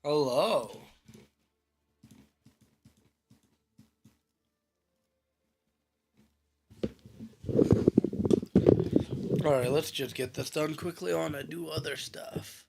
Hello. Alright, let's just get this done quickly on and do other stuff.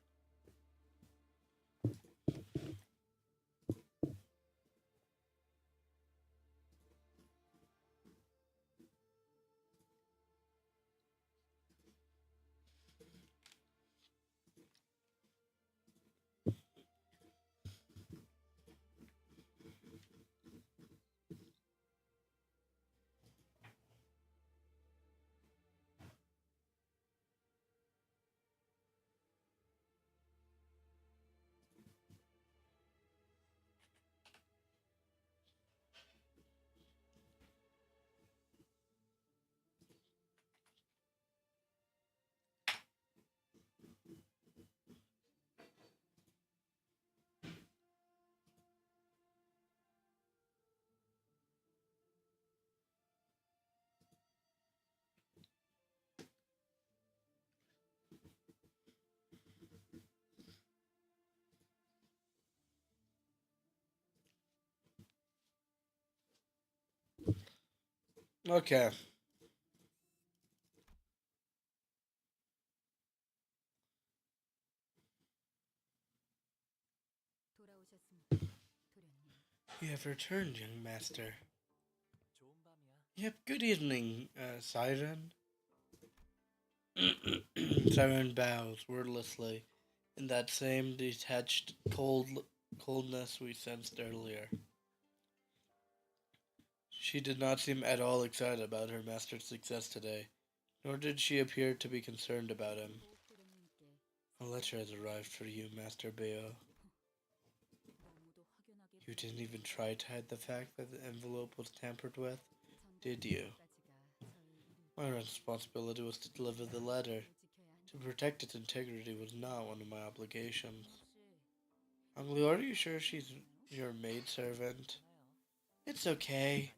Okay. You have returned, young master. Yep, good evening, Siren. Siren bows wordlessly in that same detached coldness we sensed earlier. She did not seem at all excited about her master's success today, nor did she appear to be concerned about him. A letter has arrived for you, Master Beo. You didn't even try to hide the fact that the envelope was tampered with, did you? My responsibility was to deliver the letter. To protect its integrity was not one of my obligations. Uncle, are you sure she's your maidservant? It's okay.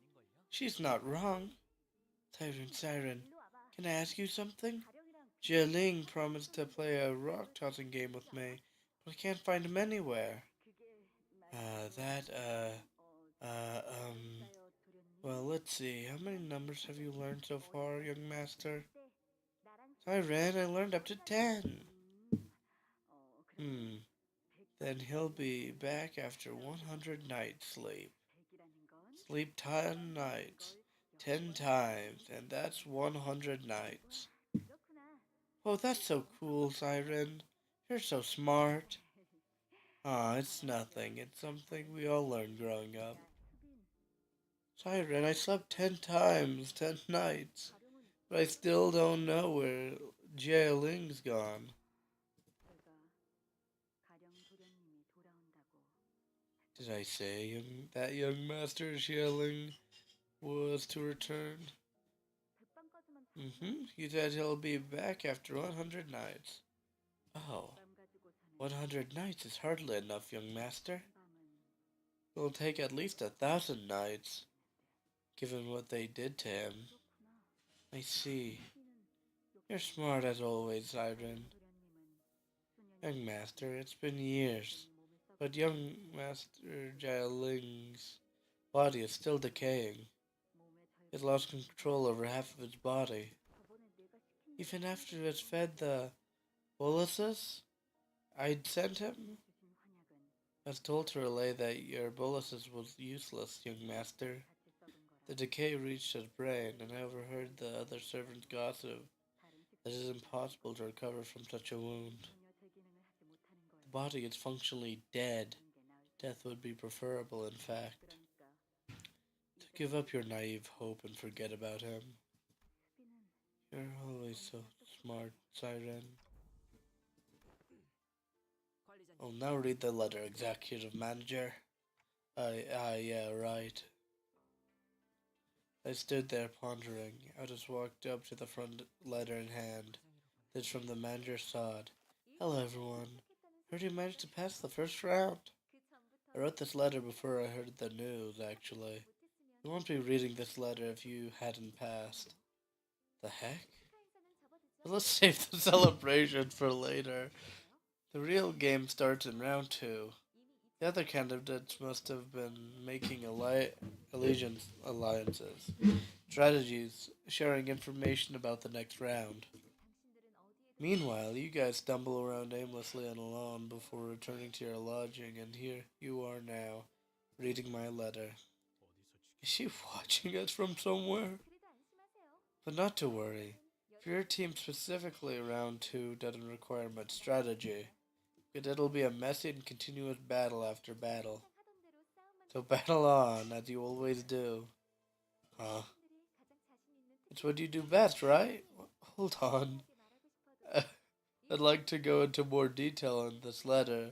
She's not wrong. Siren, can I ask you something? Jie Ling promised to play a rock tossing game with me, but I can't find him anywhere. That, uh, um, well, let's see. How many numbers have you learned so far, young master? I learned up to 10. Hmm. Then he'll be back after 100 nights sleep. Sleep 10 nights. 10 times, and that's 100 nights. Oh, that's so cool, Siren. You're so smart. Ah, it's nothing. It's something we all learn growing up. Siren, I slept 10 times, 10 nights. But I still don't know where Jia Ling's gone. Did I say that young master Jia Ling was to return? He said he'll be back after 100 nights. Oh, 100 nights is hardly enough, young master. It'll take at least 1,000 nights, given what they did to him. I see. You're smart as always, Siren. Young master, it's been years, but young master Jialing's body is still decaying. He's lost control over half of his body. Even after he has fed the boluses I'd sent him, I was told to relay that your boluses was useless, young master. The decay reached his brain, and I overheard the other servants gossip that it is impossible to recover from such a wound. The body is functionally dead. Death would be preferable, in fact. To give up your naive hope and forget about him. You're always so smart, Siren. I'll now read the letter, Executive Manager. Yeah, right. I stood there pondering. I just walked up to the front, letter in hand. This from the manager side. Hello, everyone. Heard you managed to pass the first round. I wrote this letter before I heard the news, actually. You won't be reading this letter if you hadn't passed. The heck? But let's save the celebration for later. The real game starts in round two. The other candidates must have been making allegiance alliances, strategies, sharing information about the next round. Meanwhile, you guys stumble around aimlessly and alone before returning to your lodging, and here you are now, reading my letter. Is she watching us from somewhere? But not to worry. For your team specifically, round 2 doesn't require much strategy, but it'll be a messy and continuous battle after battle. So battle on, as you always do. Huh? It's what you do best, right? Hold on. I'd like to go into more detail on this letter,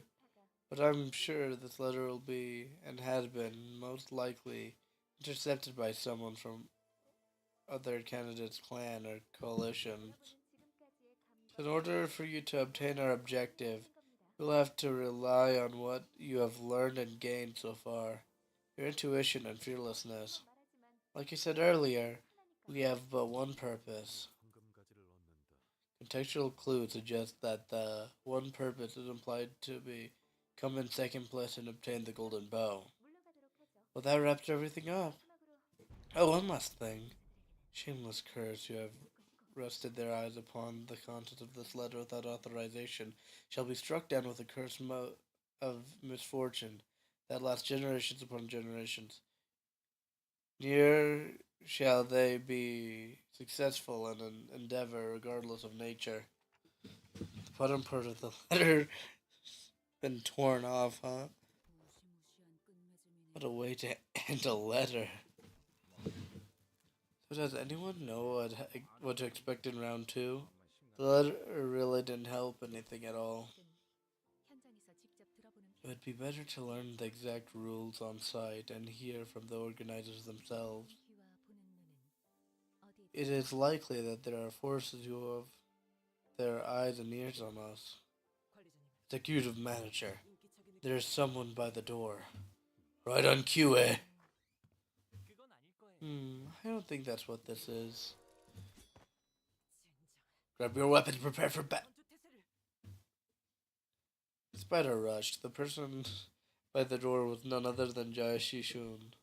but I'm sure this letter will be, and has been, most likely intercepted by someone from other candidates' clan or coalition. In order for you to obtain our objective, you'll have to rely on what you have learned and gained so far, your intuition and fearlessness. Like I said earlier, we have but one purpose. Contextual clues suggest that the one purpose is implied to be come in second place and obtain the golden bow. Well, that wraps everything up. Oh, one last thing. Shameless curs who have rested their eyes upon the contents of this letter without authorization shall be struck down with a curse of misfortune that lasts generations upon generations. Near shall they be successful in an endeavor regardless of nature. The bottom part of the letter been torn off, huh? What a way to end a letter. So does anyone know what to expect in round 2? The letter really didn't help anything at all. It would be better to learn the exact rules on site and hear from the organizers themselves. It is likely that there are forces who have their eyes and ears on us. Executive manager, there is someone by the door. Right on cue, eh? I don't think that's what this is. Grab your weapons, prepare for battle. Spider rushed. The person by the door was none other than Jaya Shishun.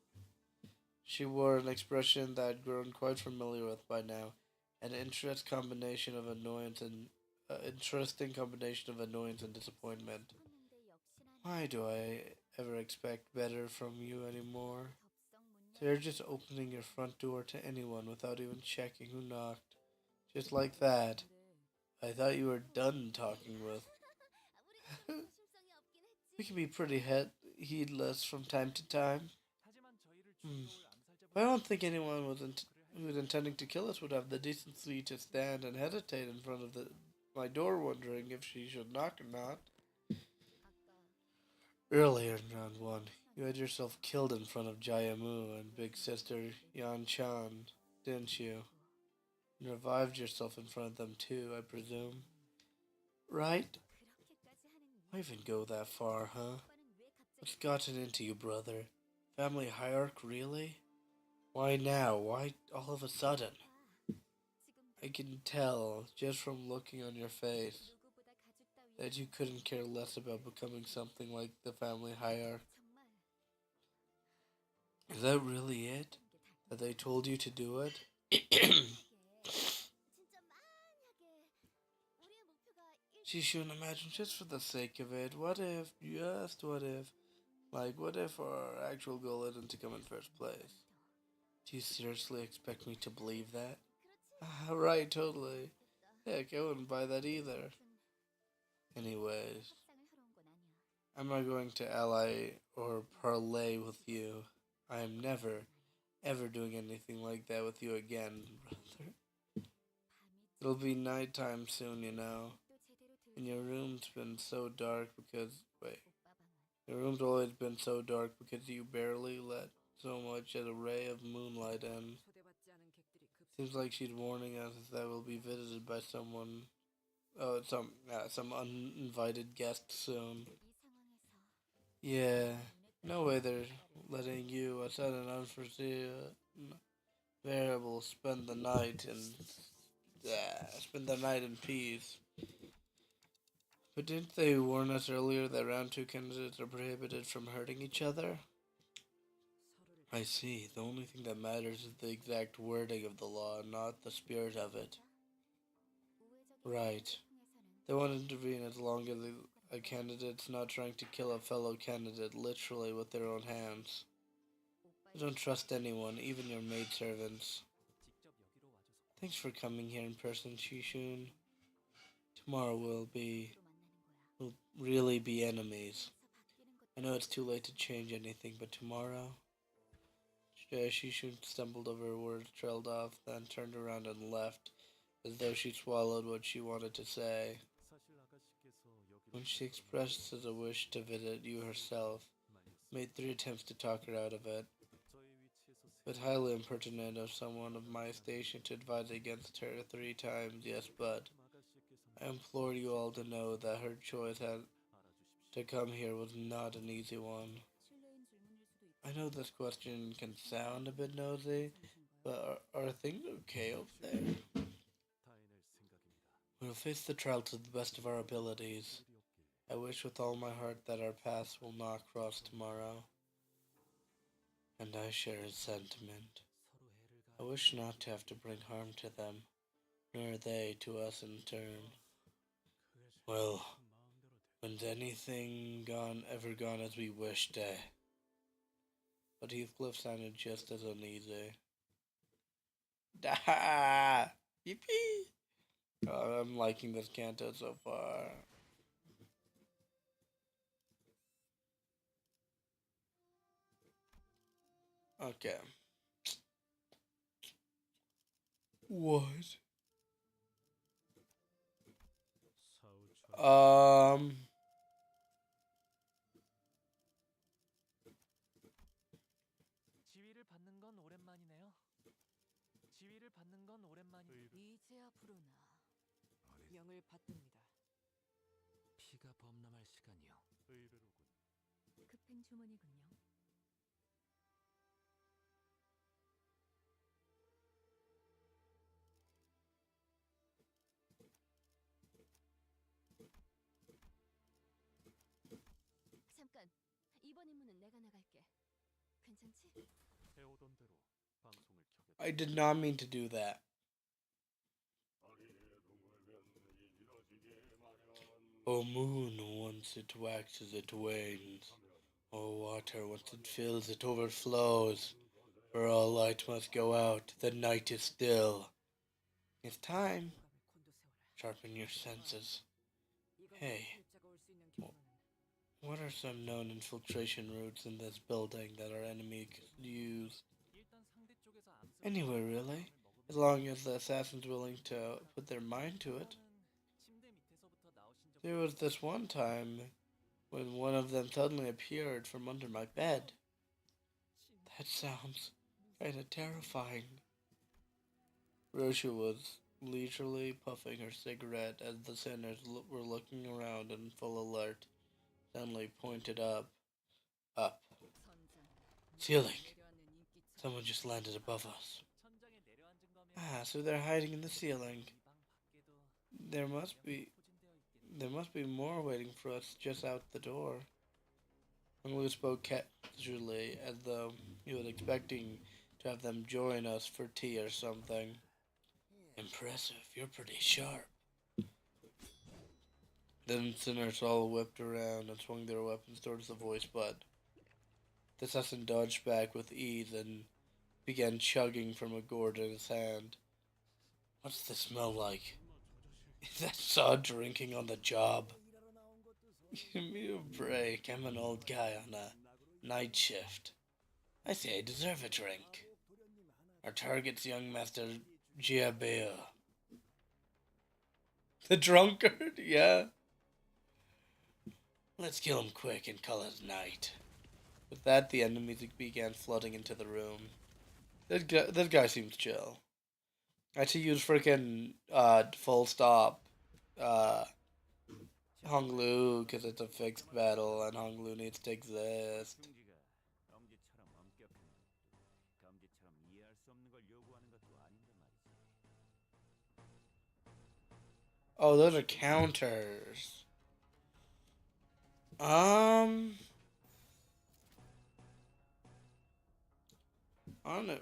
She wore an expression that I'd grown quite familiar with by now, an interesting combination of annoyance and disappointment. Why do I ever expect better from you anymore? So you're just opening your front door to anyone without even checking who knocked. Just like that. I thought you were done talking with. We can be pretty heedless from time to time. Hmm. But I don't think anyone who was intending to kill us would have the decency to stand and hesitate in front of my door wondering if she should knock or not. Earlier in round 1, you had yourself killed in front of Jayamu and big sister Yan Chan, didn't you? And revived yourself in front of them too, I presume. Right? Why even go that far, huh? What's gotten into you, brother? Family hierarchy, really? Why now? Why all of a sudden? I can tell, just from looking on your face, that you couldn't care less about becoming something like the family hierarchy. Is that really it? That they told you to do it? She shouldn't imagine just for the sake of it. What if, just what if, what if our actual goal isn't to come in first place? Do you seriously expect me to believe that? Right, totally. Heck, I wouldn't buy that either. Anyways, I'm not going to ally or parlay with you. I am never, ever doing anything like that with you again, brother. It'll be nighttime soon, you know. And your room's been so dark because, wait, your room's always been so dark because you barely let so much as a ray of moonlight in. Seems like she's warning us that we'll be visited by someone, some uninvited guest soon. Yeah, no way they're letting you, a sudden unforeseen variable, spend the night in peace. But didn't they warn us earlier that round two candidates are prohibited from hurting each other? I see. The only thing that matters is the exact wording of the law, not the spirit of it. Right. They won't intervene as long as a candidate's not trying to kill a fellow candidate literally with their own hands. I don't trust anyone, even your maidservants. Thanks for coming here in person, Shishun. Tomorrow we'll really be enemies. I know it's too late to change anything, but tomorrow... Shishun stumbled over her words, trailed off, then turned around and left, as though she swallowed what she wanted to say. When she expressed a wish to visit you herself, made 3 attempts to talk her out of it. But highly impertinent of someone of my station to advise against her 3 times, yes, but I implore you all to know that her choice to come here was not an easy one. I know this question can sound a bit nosy, but are things okay over there? We'll face the trial to the best of our abilities. I wish with all my heart that our paths will not cross tomorrow. And I share his sentiment. I wish not to have to bring harm to them, nor they to us in turn. Well, when's anything ever gone as we wished, eh? But Heathcliff sounded just as uneasy. Da! Yippee! Oh, I'm liking this canto so far. Okay. What? Um... 지위를 받는 건 오랜만이네요. 지위를 받는 건 오랜만이. 이제야 부르나. 명을 받듭니다. 피가 범람할 시간이요. 의외로군. 급행 주문이군요. 잠깐. 이번 임무는 내가 나갈게. 괜찮지? 해오던 대로 방송을 켜겠다. I did not mean to do that. O moon, once it waxes, it wanes. O water, once it fills, it overflows. For all light must go out, the night is still. It's time. Sharpen your senses. Hey, what are some known infiltration routes in this building that our enemy could use? Anywhere, really. As long as the assassin's willing to put their mind to it. There was this one time when one of them suddenly appeared from under my bed. That sounds kinda terrifying. Rosha was leisurely puffing her cigarette as the sinners were looking around in full alert. Suddenly pointed up. Up. Ceiling. Someone just landed above us. Ah, so they're hiding in the ceiling. There must be more waiting for us just out the door. Honglu spoke casually, as though he was expecting to have them join us for tea or something. Impressive, you're pretty sharp. Then sinners all whipped around and swung their weapons towards the voice bud. The assassin dodged back with ease and began chugging from a gourd in his hand. What's the smell like? Is that Saw drinking on the job? Give me a break. I'm an old guy on a night shift. I say I deserve a drink. Our target's young Master Giabeo. The drunkard? Yeah. Let's kill him quick and call it night. With that, the enemies began flooding into the room. This guy seems chill. I had to use freaking full stop Honglu because it's a fixed battle and Honglu needs to exist. Oh, those are counters. I don't know.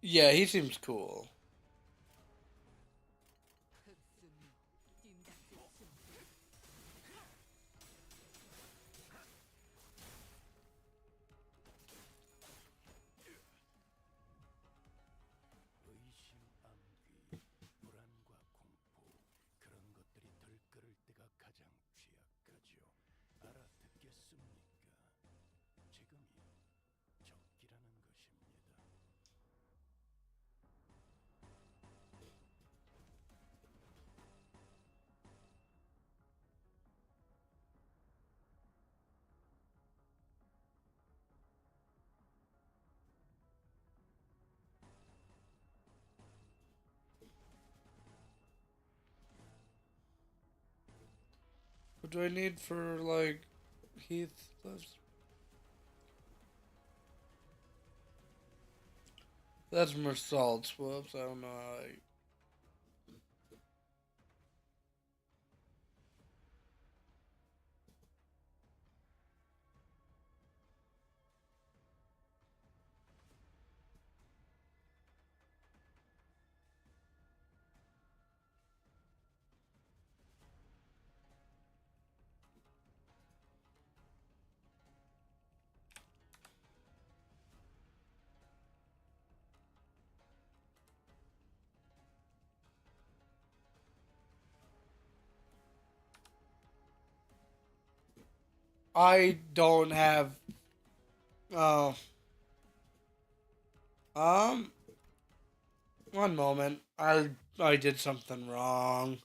Yeah, he seems cool. 의심, 암귀, 불안과 공포 그런 것들이 들끓을 때가 가장 취약하죠. 알아듣겠습니까? 지금이 적기라는 것입니다. What do I need for, like, Heathcliff's? That's Mersault's. Whoops, I don't know how I... I don't have... Oh. One moment. I did something wrong.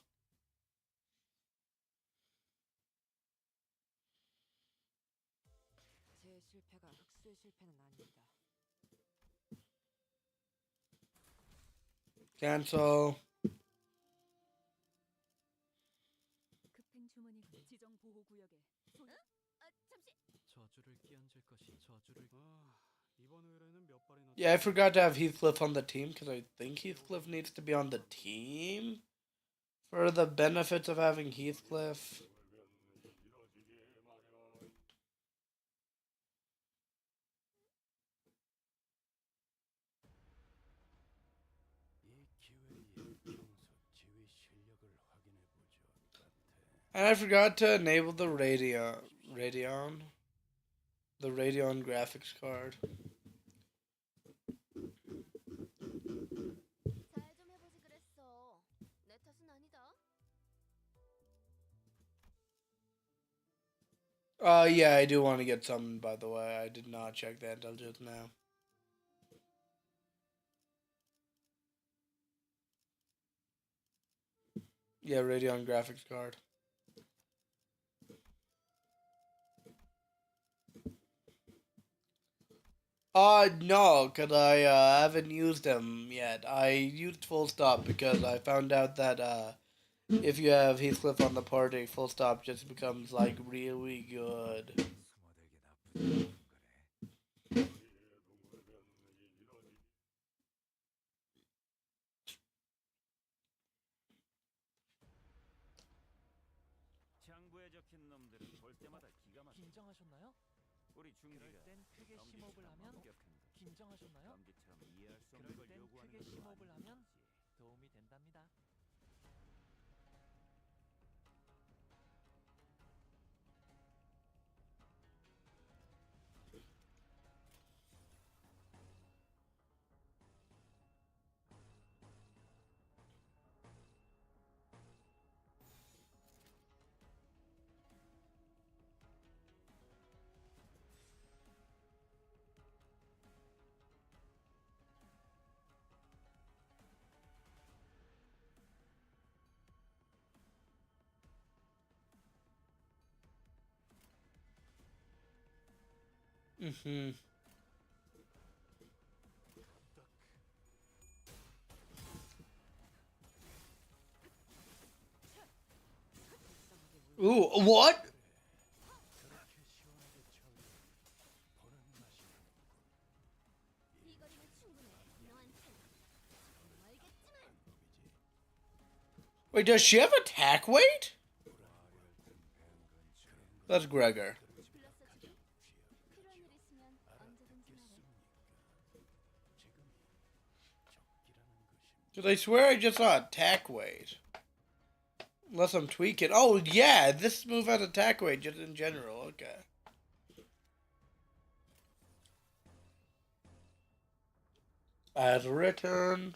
제 실패가 흑수의 실패는 아닙니다. Cancel. 급행 주머니군요. 지정 보호 구역에. 잠시. 저주를 끼얹을 것이 저주를. 이번 의뢰는 몇 발이나 Yeah, I forgot to have Heathcliff on the team because I think Heathcliff needs to be on the team for the benefits of having Heathcliff. 이 기회에 평소 지휘 실력을 확인해 보죠. And I forgot to enable the Radeon graphics card. 잘 좀 해보지 그랬어. 내 탓은 아니다. Yeah, I do want to get some, by the way. I did not check that until just now. Yeah, Radeon graphics card. No, because I haven't used them yet. I used Full Stop because I found out that if you have Heathcliff on the party, Full Stop just becomes, like, really good. 장부에 적힌 놈들은 볼 때마다 기가 막혀. 긴장하셨나요? 우리 그럴 중기가 땐 크게 심호흡을 하면 긴장하셨나요? 감기처럼 이해할 수 없는 그럴 걸 땐 요구하는 크게 것도 심호흡을 아닌 하면 거지. 도움이 된답니다. Mm-hmm. Ooh, what? 그렇게 시원하게 쳐요. 보는 맛이 나는군. 이 거리면 충분해. 너한텐 좀 알겠지만. Wait, does she have attack weight? 불안할 땐 뱅건 그런 That's Gregor. 불렀어 주기? 필요한 일 있으면 언제든지 말해. Cause I swear I just saw attack weight. Unless I'm tweaking. Oh yeah, this move has attack weight just in general. Okay. As written.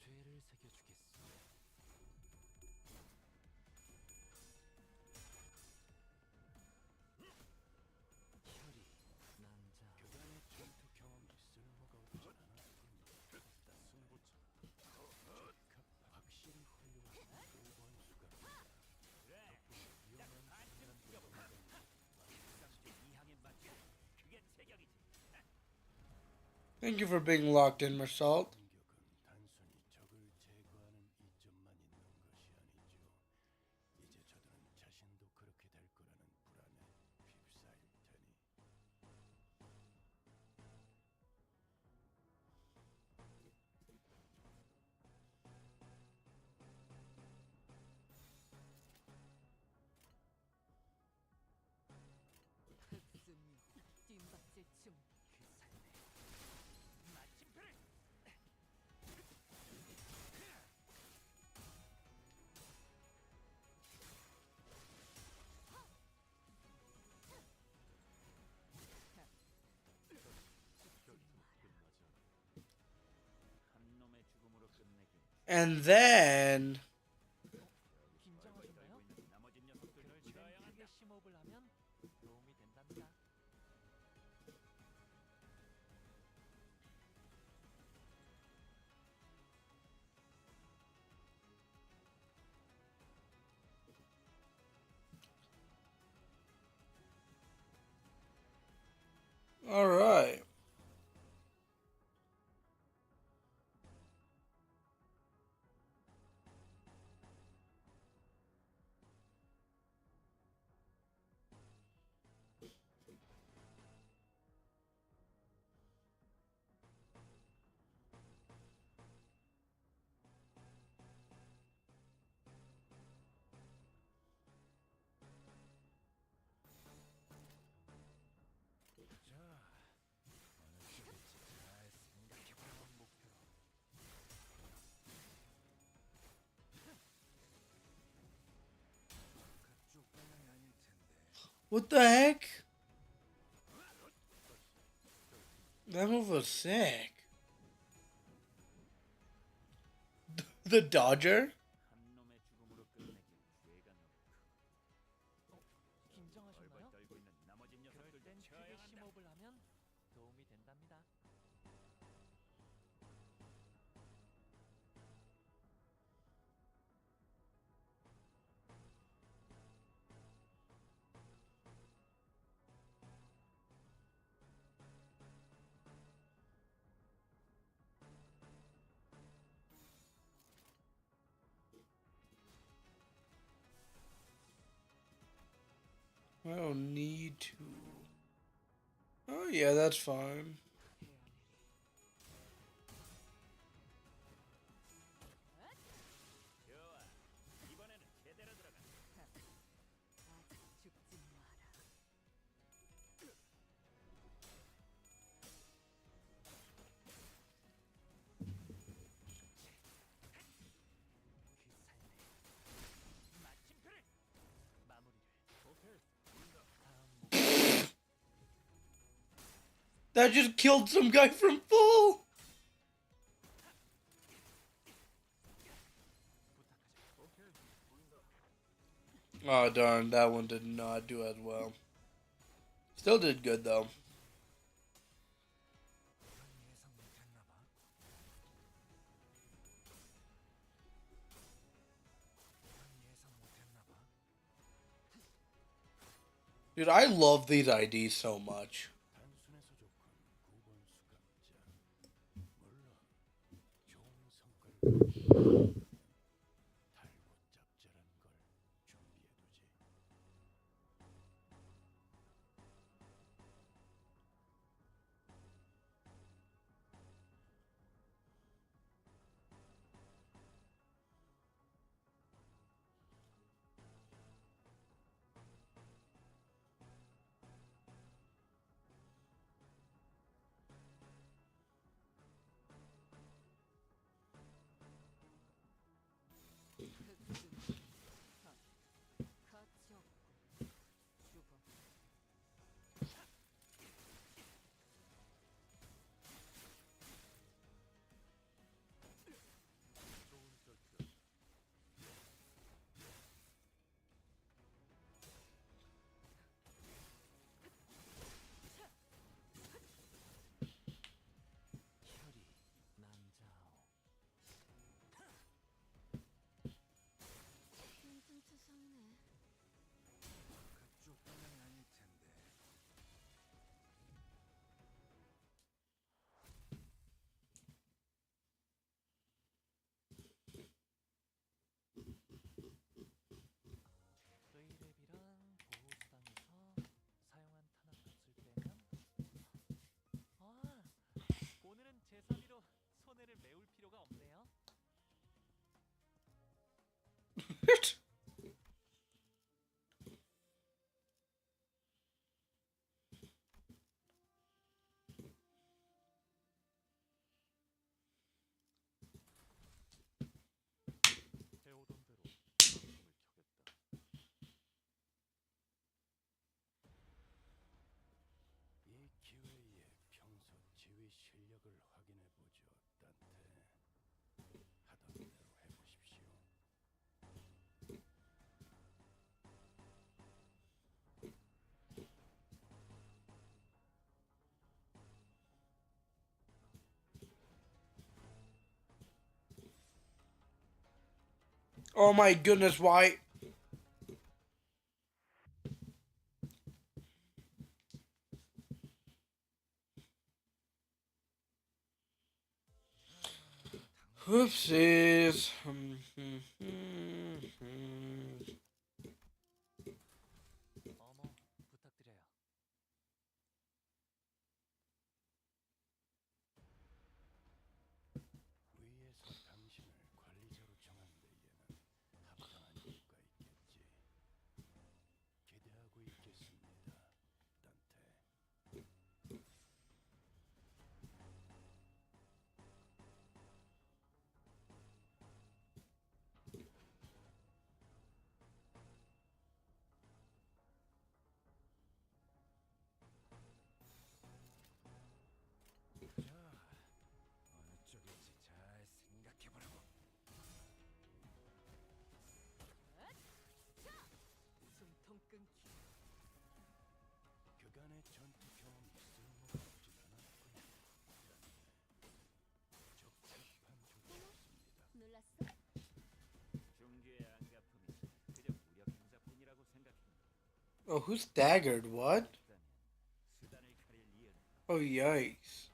죄를 새겨주겠소. 혈이 남자. 교단의 전투 경험이 쓸모가 없지 않아. 다 승부처. 확실히 훌륭한 오번수가. 그래. 위험한 순간 뛰어보자. 쌍주 이항에 맞게. 그게 체격이지. Thank you for being locked in, Mersault. 공격은 단순히 적을 제거하는 이점만 있는 것이 아니죠. 이제 저들은 자신도 그렇게 될 거라는 불안에 휩싸일 테니. 흑승류, 뜀박질 춤. 마침표를. 한 놈의 죽음으로 끝내긴. And then 긴장하셨나요? 나머지 녀석들을 쳐야 한다. 크게 심호흡을 하면 도움이 된답니다. all right. What the heck? That move was sick. The Dodger? 한 놈의 죽음으로 끝내긴 죄가 너무 크고. 긴장하셨나요? 벌벌 떨고 있는 나머지 그럴 녀석들도 땐 쳐야 크게 한다. 심호흡을 하면 도움이 된답니다. I don't need to. Oh yeah, that's fine. 좋아. 이번에는 제대로 들어가. 아직 죽지 마라. 마침표를. 마무리를. 오케이. 다음 목 That just killed some guy from full. Oh darn, that one did not do as well. Still did good though. Dude, I love these IDs so much. 단순해서 좋건 9번 수감자. 물론 좋은 성과를 달고 짭짤한 걸 준비해두지. 퉁퉁투성이네. 그쪽 방향이 아닐 텐데. 레이랩이랑 보호수당에서 사용한 탄약 값을 빼면 오늘은 제3위로 손해를 메울 필요가 없네요. 배우던 대로 방송을 켜겠다. 이 기회에 평소 지휘 실력을 확인해보죠, 딴테. 하던 대로 해보십시오. Oh my goodness, why? Whoopsies. 어머, 부탁드려요. 위에서 당신을 관리자로 정한 데에는 합당한 이유가 있겠지. 기대하고 있겠습니다, 딴테. 자, 어느 쪽일지 잘 생각해보라고. 숨통 끊기. 그간의 전투 경험이 쓸모가 없진 않았군요. 적합한 조치였습니다. 놀랐어? 중개의 안가품이 그저 무력 행사뿐이라고 생각했는데 Oh, who's staggered? What? 없다면 수단을 가릴 이유는 Oh, yikes.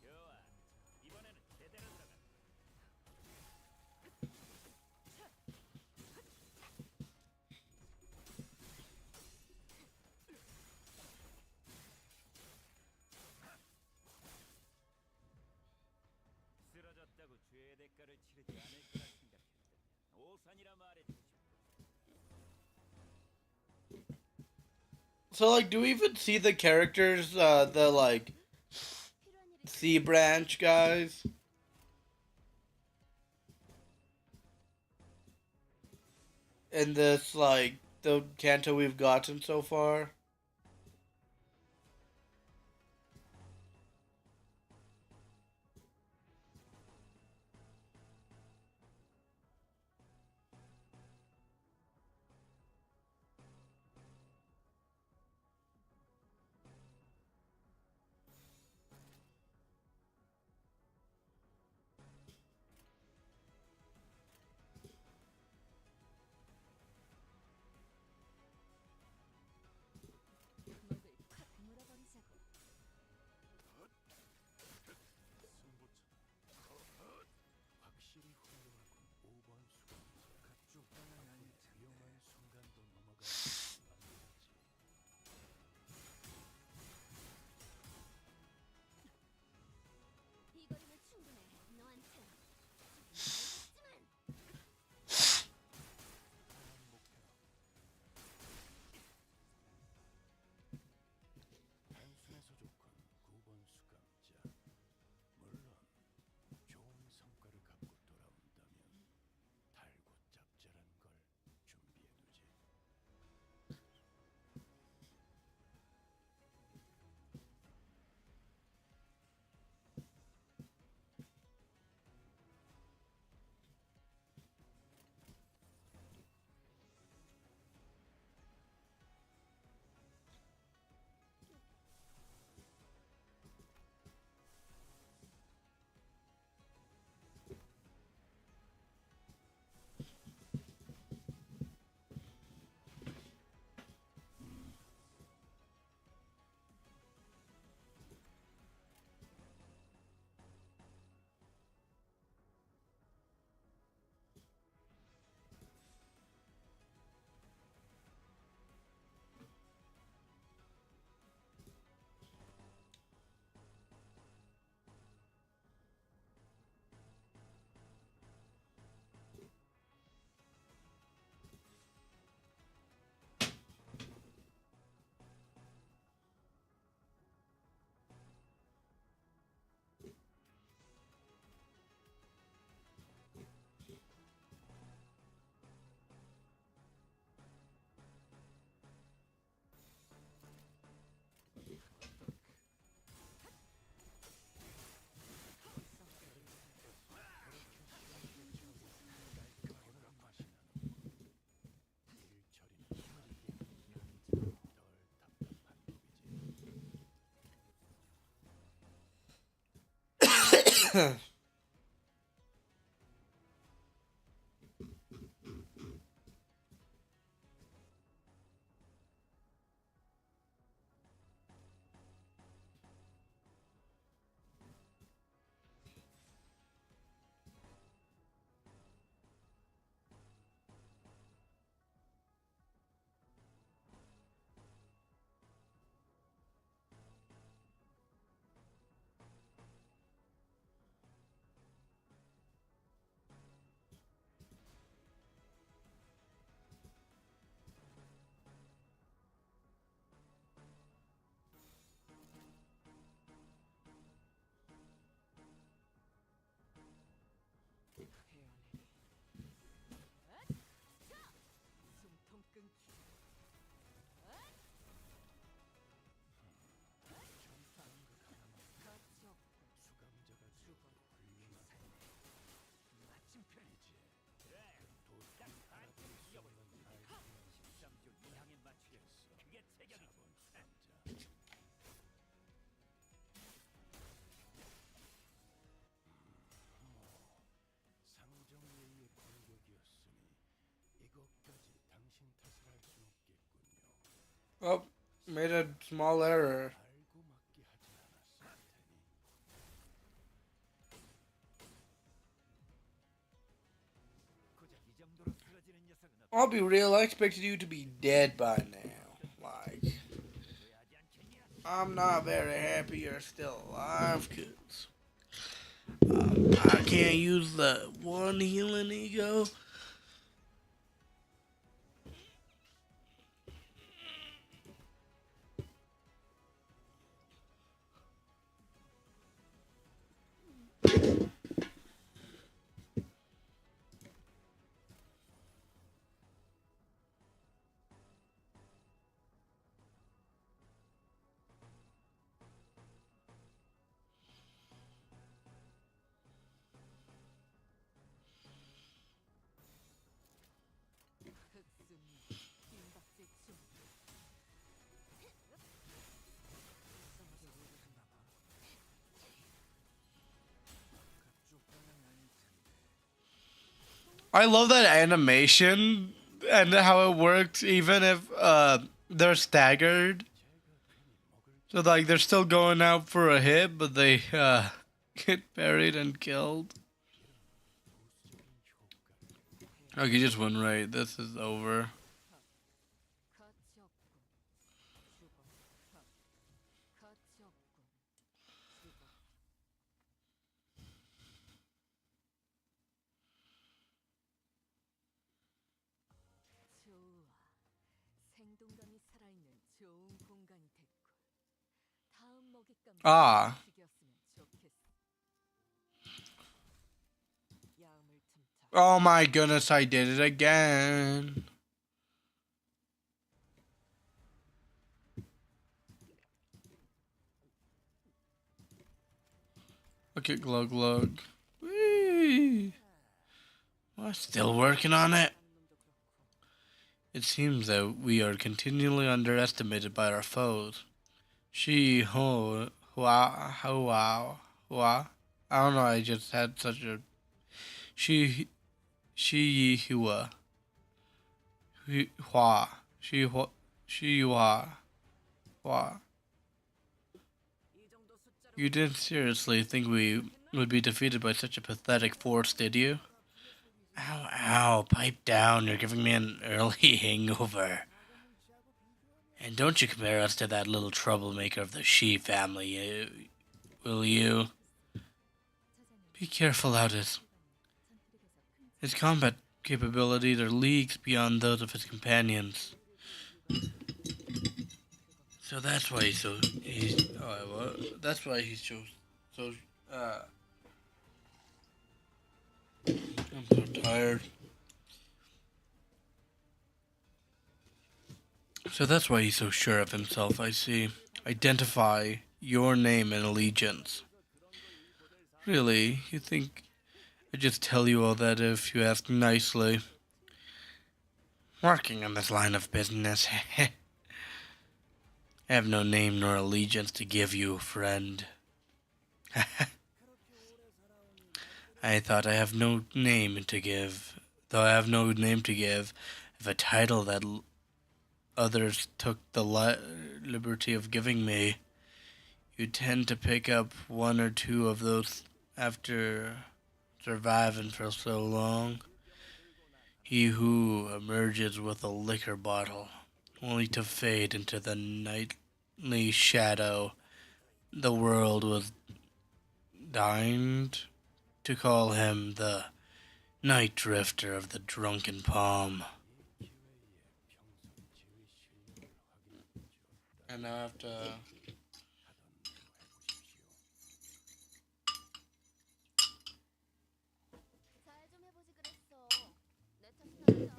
좋아. 이번에는 제대로 들어가. 쓰러졌다고 죄의 대가를 치르지 않을 거라 생각했다면 오산이라 말해주지. So, like, do we even see the characters, the, like, 필요한 일이 C branch guys? In this, like, the Kanto we've gotten so far? 숨통 끊기. 가치 없군. 수감자가 죽어 훌륭한 마침편이지. 그래. 딱 반쯤 이겨버려. 13조 이항에 맞추겠어. 그게 제격이지. 상정예의의 공격이었으니 이것까지 당신 탓을 할 순 없겠군요. Oh, made a small error. 알고 맞게 하진 않았을 테니. 고작 이 정도로 쓰러지는 녀석은 없. I'll be real, I expected you to be dead by now. Like, 후회하지 않겠냐? I'm not very happy you're still alive, cause I can't use the one healing ego. 흑순 빈박질 중. I love that animation and how it works even if they're staggered. So like they're still going out for a hit, but they get buried and killed. Okay, you just went right. This is over. 가치 없군. 죽어. 가치 없군. 죽어. 좋아. 생동감이 살아있는 좋은 공간이 됐군. 다음 먹잇감은 Ah. 음식이었으면 좋겠어. 야음을 틈타. Oh my goodness, I did it again. Look at Glug Glug. Whee! We're still working on it. It seems that we are continually underestimated by our foes. She ho hua hua hua. I don't know. I just had such a she hua hua she hua hua. You didn't seriously think we would be defeated by such a pathetic force, did you? Ow, ow, pipe down. You're giving me an early hangover. And don't you compare us to that little troublemaker of the Shi family, will you? Be careful, Aldous. His combat capabilities are leagues beyond those of his companions. So that's why he's so I'm so tired. So that's why he's so sure of himself, I see. Identify your name and allegiance. Really, you think I'd just tell you all that if you ask nicely? Working on this line of business. I have no name nor allegiance to give you, friend. I thought I have no name to give. Though I have no name to give, if a title that others took the liberty of giving me, you tend to pick up one or two of those after surviving for so long. He who emerges with a liquor bottle, only to fade into the nightly shadow the world was deigned to call him the night drifter of the drunken palm. And now I have to... 잘 좀 해보지 그랬어. 내 탓은 아니야.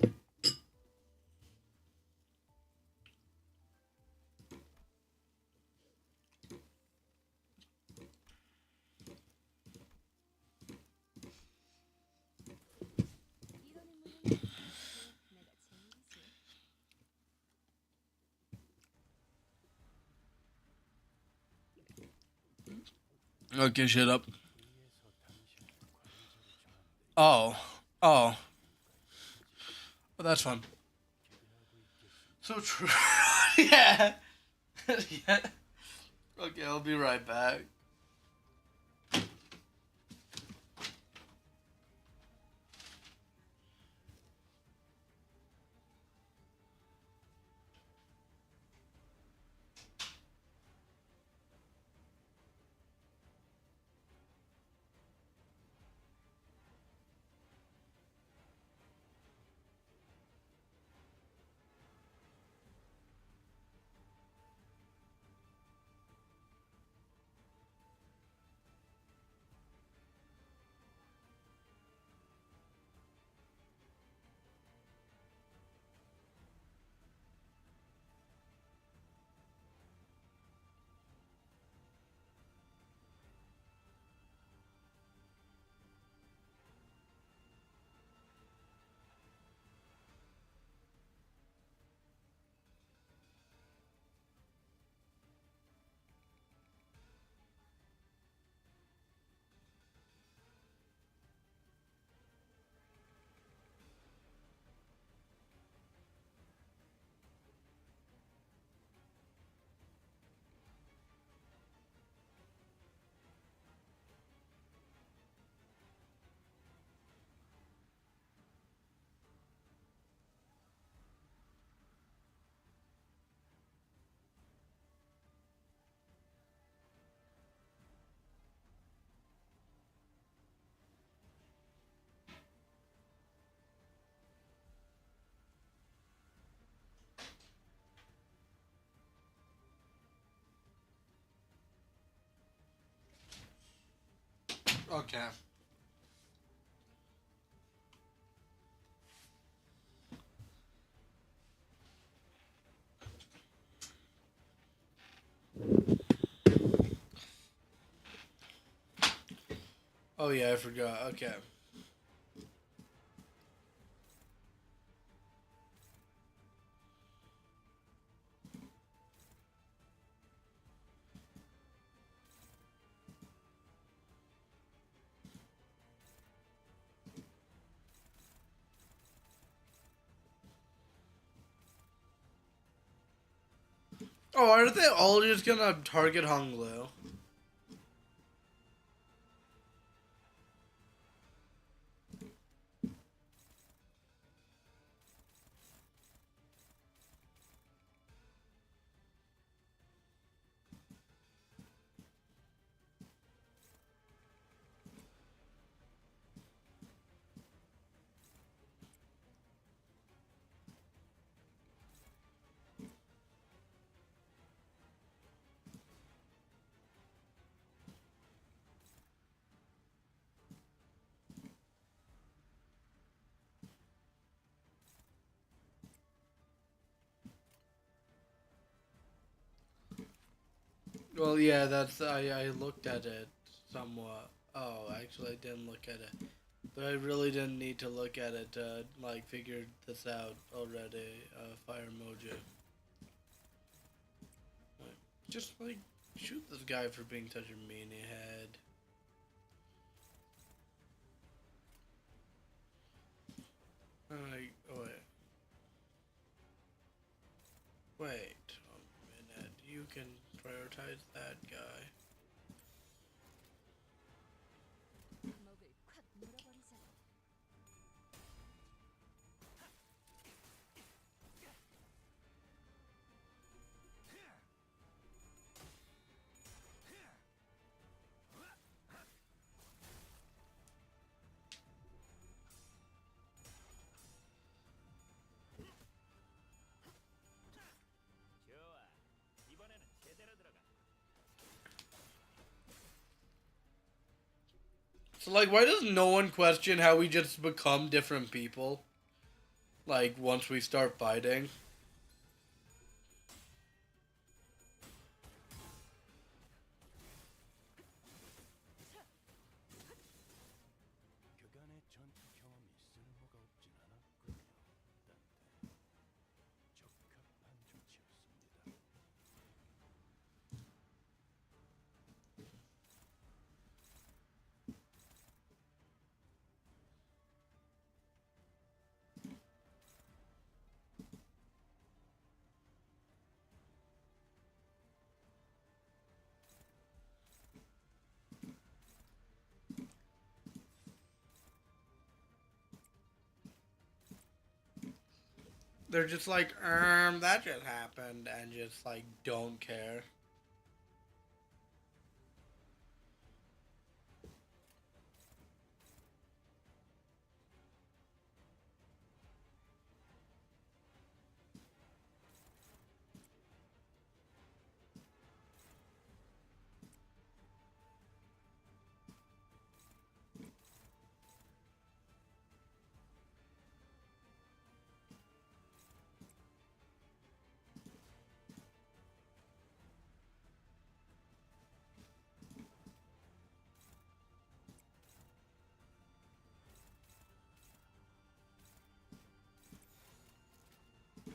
이런 인물은 내가 제일이지. Okay, shut up. Oh. Oh. Well, that's fun. So true. Yeah. Yeah. Okay, I'll be right back. Okay. Oh yeah, I forgot. Okay. Oh, are they all just gonna target Honglu? Well, yeah, that's I looked at it somewhat. Oh, actually, I didn't look at it, but I really didn't need to look at it to like figure this out already. Fire emoji. Like, just like shoot this guy for being such a meanie head. can prioritize that guy. 목을 콱 물어버리자. 좋아. 이번에는 제대로 들어가. So, like, why does no one question how we just become different people? Like, once we start fighting? 그간의 전투 경험이 쓸모가 없진 않았군요. 딴데 적합한 조치였습니다. They're just like, that just happened, and just, like, don't care.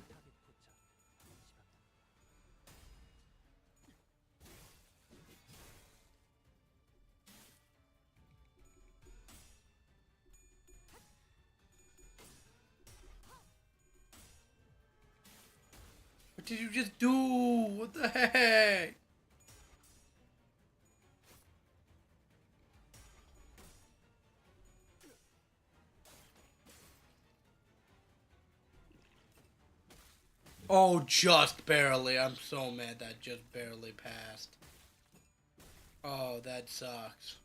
타겟 포착. 1시간. What did you just do? What the heck? Oh, just barely. I'm so mad that just barely passed. Oh, that sucks.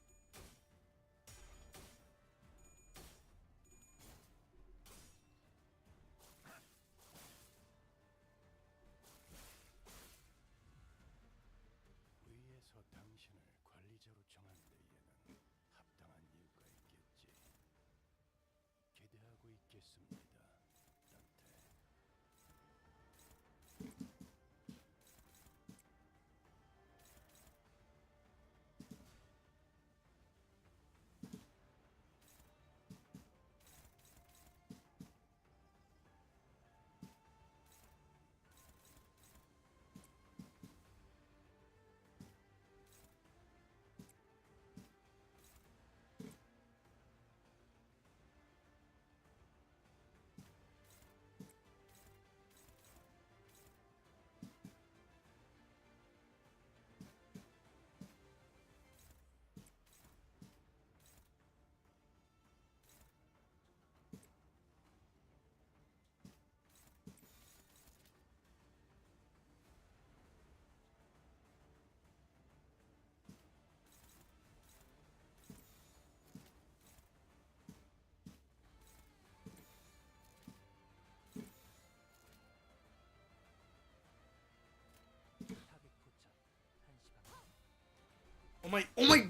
위에서 당신을 관리자로 정한 데에는 합당한 이유가 있겠지. 기대하고 있겠습니다. 딴테. 타겟 포착. 1시간. Oh my, oh my.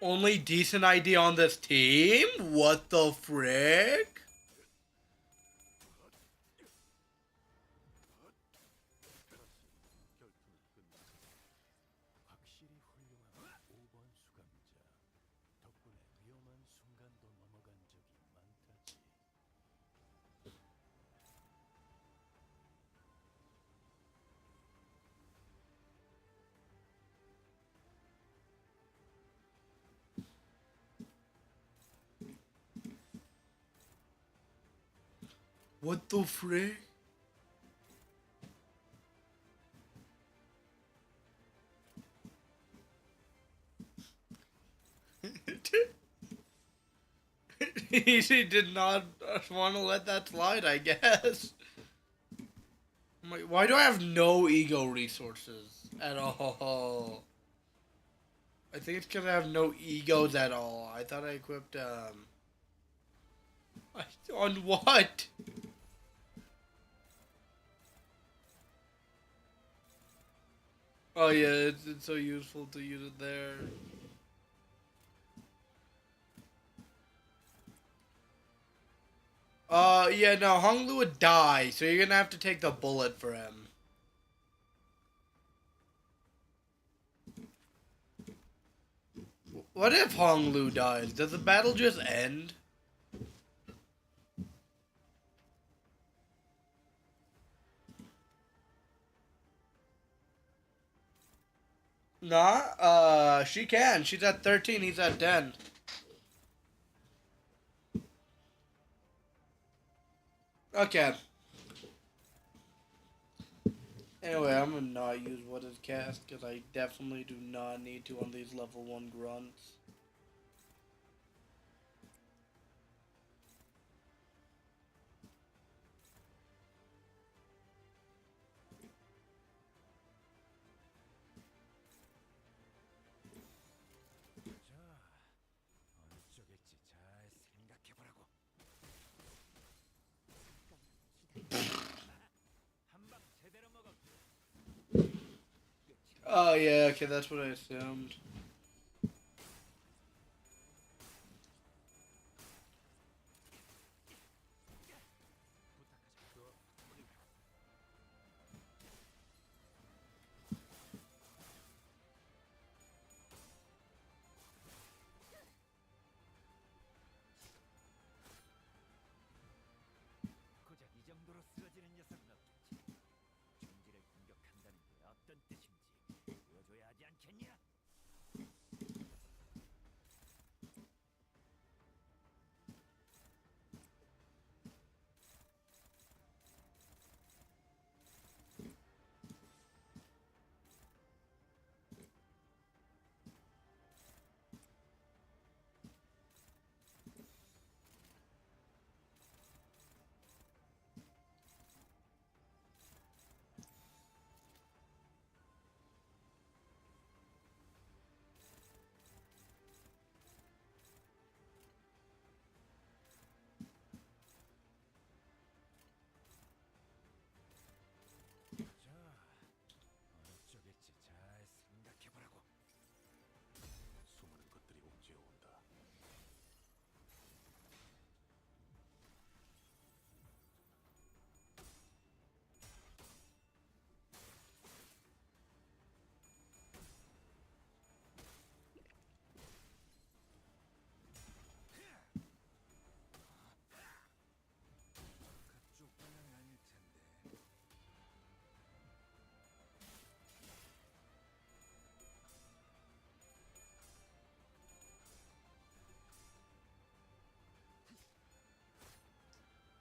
Only decent ID on this team? What the frick? 확실히 훌륭한 5번 수감자. 덕분에 위험한 순간도 넘어간 적이 많다지. What the frick? He did not want to let that slide, I guess. I'm like, why do I have no ego resources at all? I think it's because I have no egos at all. I thought I equipped, on what? Oh yeah, it's so useful to use it there. Yeah, no, Hong Lu would die, so you're gonna have to take the bullet for him. What if Hong Lu dies? Does the battle just end? Nah, she can. She's at 13, he's at 10. Okay. Anyway, I'm gonna not use what is cast, because I definitely do not need to on these level 1 grunts. 어느 쪽일지 잘 생각해보라고. 한방 제대로 먹었고. Oh yeah, okay, that's what I assumed. 고작 이 정도로 쓰러지는 녀석은 없겠지. 중지를 공격한다는 게 어떤 뜻인지 보여줘야 하지 않겠냐? 어느 쪽일지 잘 생각해보라고. 수많은 것들이 옥죄어온다. 그쪽 방향이 아닐 텐데.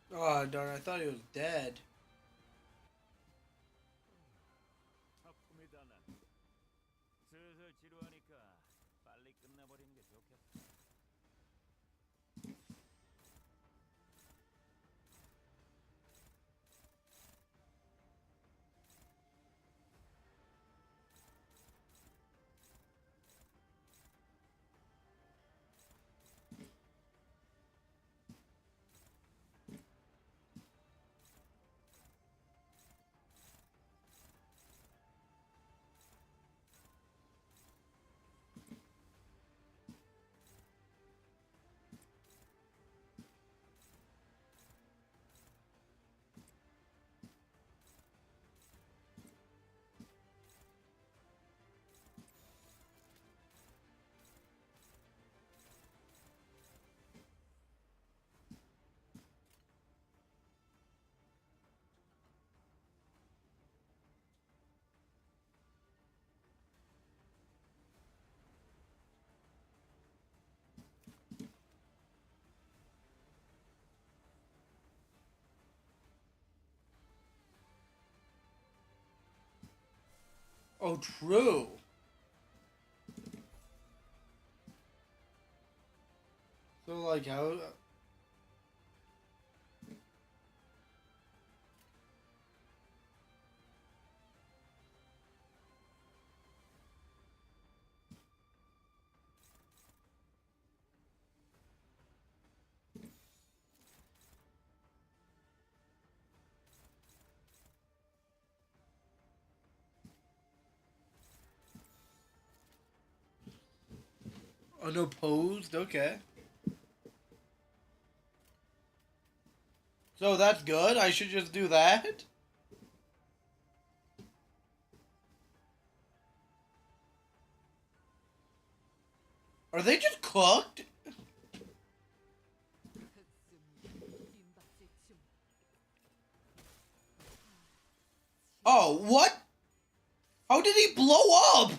Oh darn, I thought he was dead. 아픔이다 난. 슬슬 지루하니까 빨리 끝나버리는 게 좋겠어. Oh, true. So, like, how... Unopposed? Okay. So that's good? I should just do that? Are they just cooked? Oh, what? How did he blow up?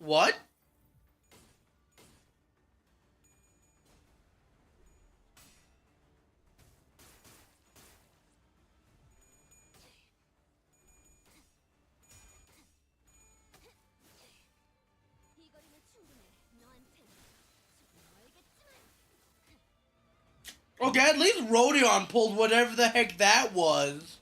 What? 이 거리는 충분해. 너한텐 조금 멀겠지만. Okay, at least Rodion pulled whatever the heck that was.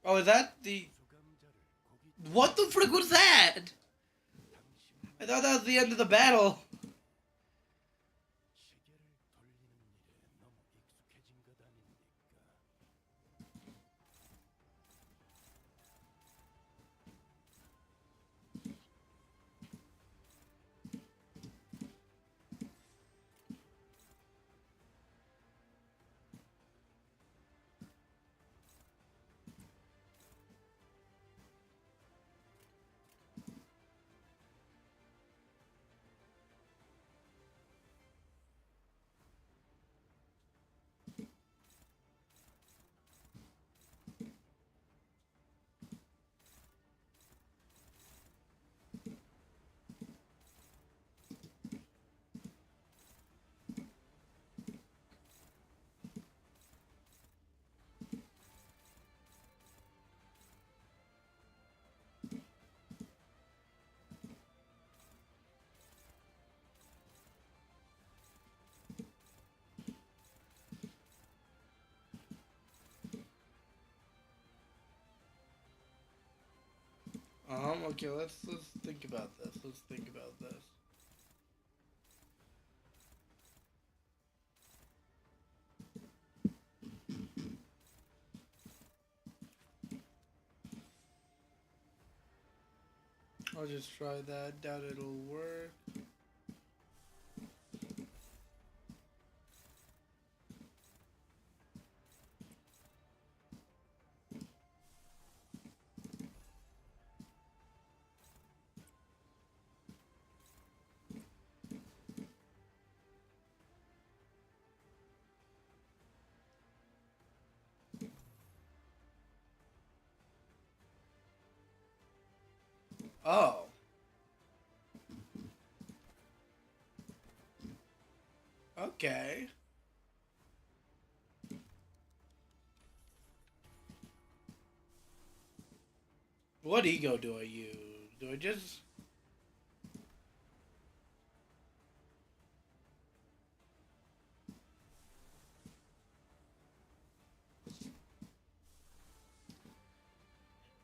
Oh, is that the... What the frick was that? I thought that was the end of the battle. 시계를 돌리는 일에 너무 익숙해진 것 아닙니까? Okay, let's think about this. Let's think about this. I'll just try that. Doubt it'll work. Oh. Okay. What ego do I use? Do I just...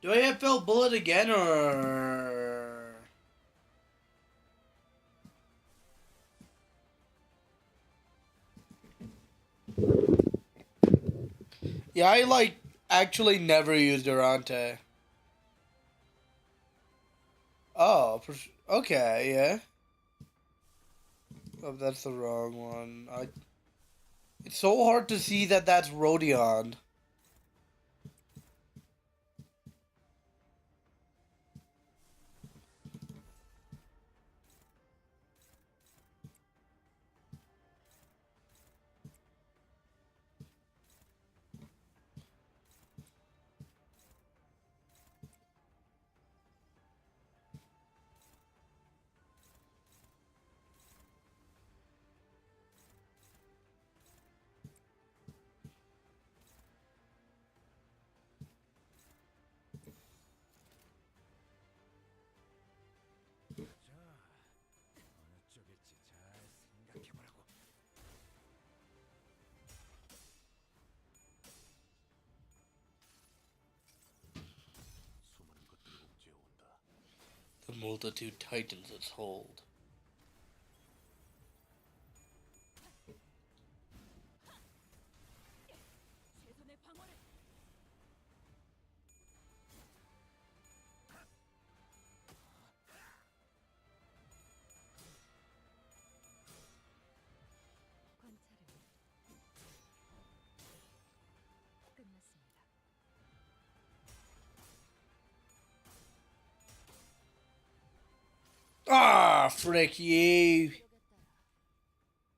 Do I have Phil Bullet again, or... Yeah, I, like, actually never used Durante. Oh, okay, yeah. Oh, that's the wrong one. It's so hard to see that that's Rodion. multitude tightens its hold. 최선의 방어를. 관찰은 끝났습니다. Ah, frick you!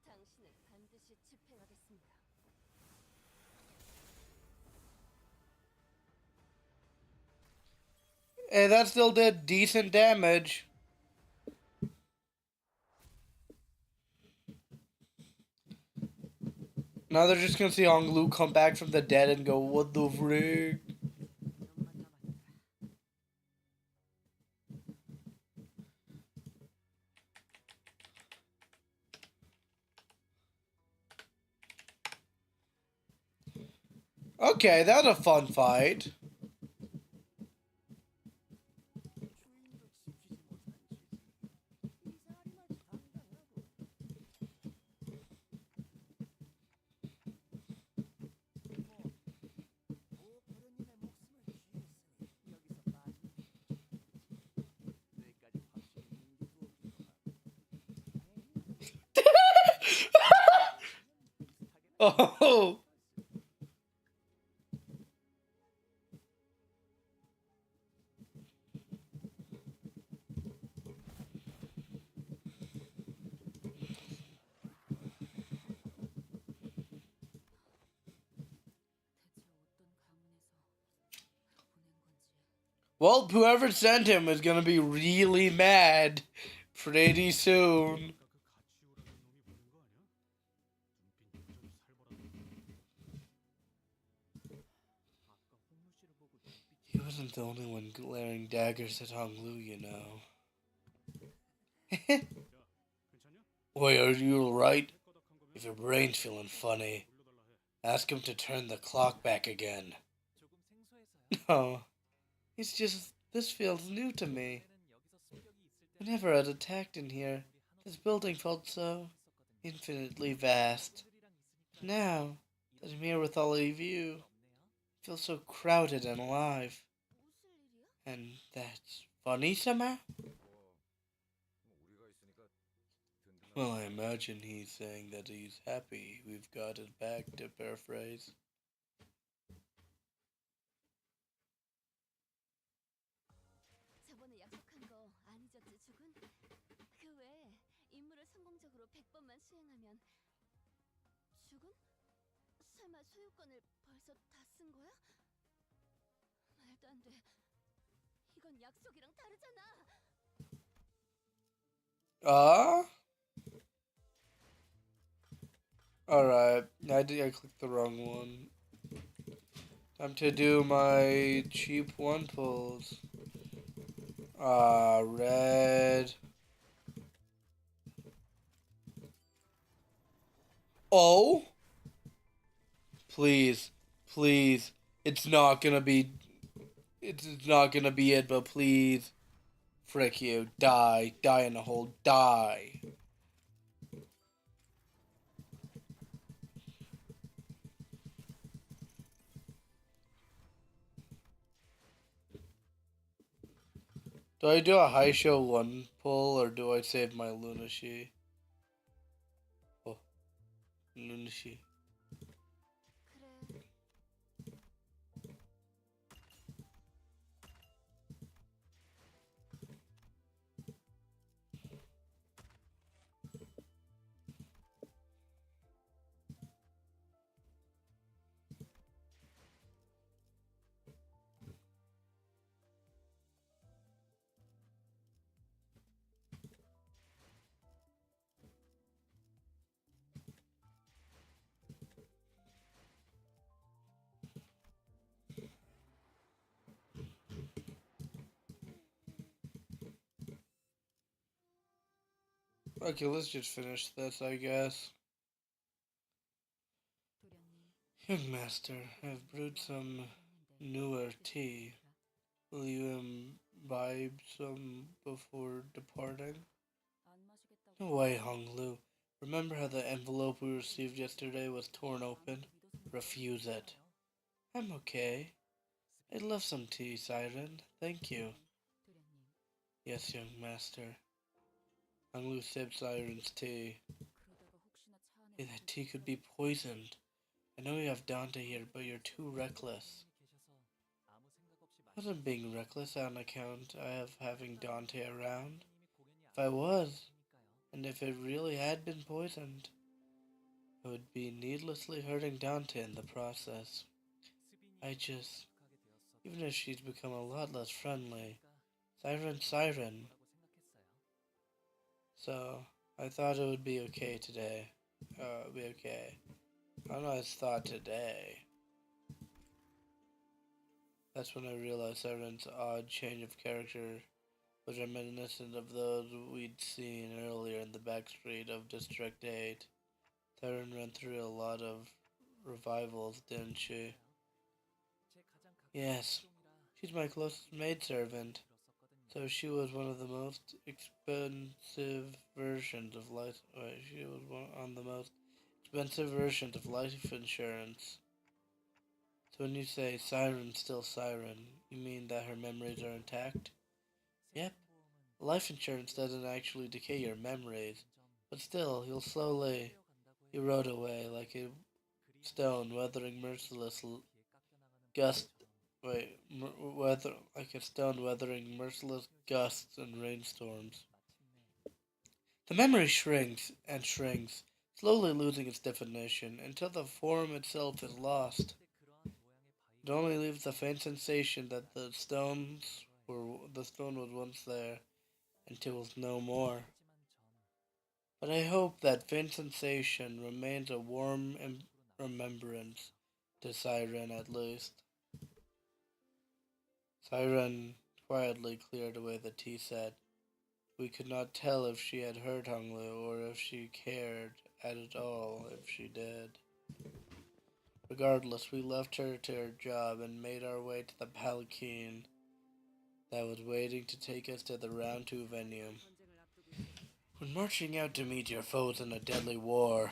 당신을 반드시 집행하겠습니다. Hey, that still did decent damage. Now they're just gonna see Honglu come back from the dead and go, what the frick? 이놈만 남았다. Okay, that was a fun fight. Oh! Well, whoever sent him is gonna be really mad pretty soon. He wasn't the only one glaring daggers at Honglu, you know. Boy, are you alright? If your brain's feeling funny, ask him to turn the clock back again. No, it's just, this feels new to me. Whenever I'd attacked in here, this building felt so infinitely vast. Now that I'm here with all of you, it feels so crowded and alive. And that's funny somehow? Well, I imagine he's saying that he's happy we've got it back, to paraphrase. 저번에 약속한 거 안 잊었지, 죽은? 그 외에 임무를 성공적으로 100번만 수행하면 죽은? 설마 소유권을 벌써 다 쓴 거야? 말도 안 돼. 이건 약속이랑 다르잖아. Alright, I clicked the wrong one. Time to do my cheap one pulls. Red. Oh? Please, please. It's not gonna be it, but please. Frick you. Die. Die in the hole. Die. Do I do a high show one pull or do I save my Lunashi? Oh, Lunashi. 그래. Okay, let's just finish this, I guess. 도련님. Young master, I've brewed some newer tea. Will you imbibe some before departing? No way, Hong Lu. Remember how the envelope we received yesterday was torn open? Refuse it. I'm okay. I'd love some tea, Siren. Thank you. Yes, young master. Hong Lu sipped Siren's tea. Hey, that tea could be poisoned. I know you have Dante here, but you're too reckless. I wasn't being reckless on account of having Dante around. If I was, and if it really had been poisoned, I would be needlessly hurting Dante in the process. Even if she's become a lot less friendly, Siren. So, I thought it would be okay today. Be okay. I don't know, I thought today. That's when I realized Siren's odd change of character was reminiscent of those we'd seen earlier in the backstreet of District 8. Siren went through a lot of revivals, didn't she? Yes, she's my closest maidservant, so she was one of the most expensive versions of life. She was on the most expensive versions of life insurance. So when you say Siren's still Siren, you mean that her memories are intact? Yep. Life insurance doesn't actually decay your memories, but still, you'll slowly erode away like a stone weathering merciless gust. Like a stone weathering merciless gusts and rainstorms. The memory shrinks and shrinks, slowly losing its definition until the form itself is lost. It only leaves the faint sensation that the stone was once there until it was no more. But I hope that faint sensation remains a warm remembrance to Siren at least. Siren quietly cleared away the tea set. We could not tell if she had heard Honglu or if she cared at all if she did. Regardless, we left her to her job and made our way to the palanquin that was waiting to take us to the round two venue. When marching out to meet your foes in a deadly war,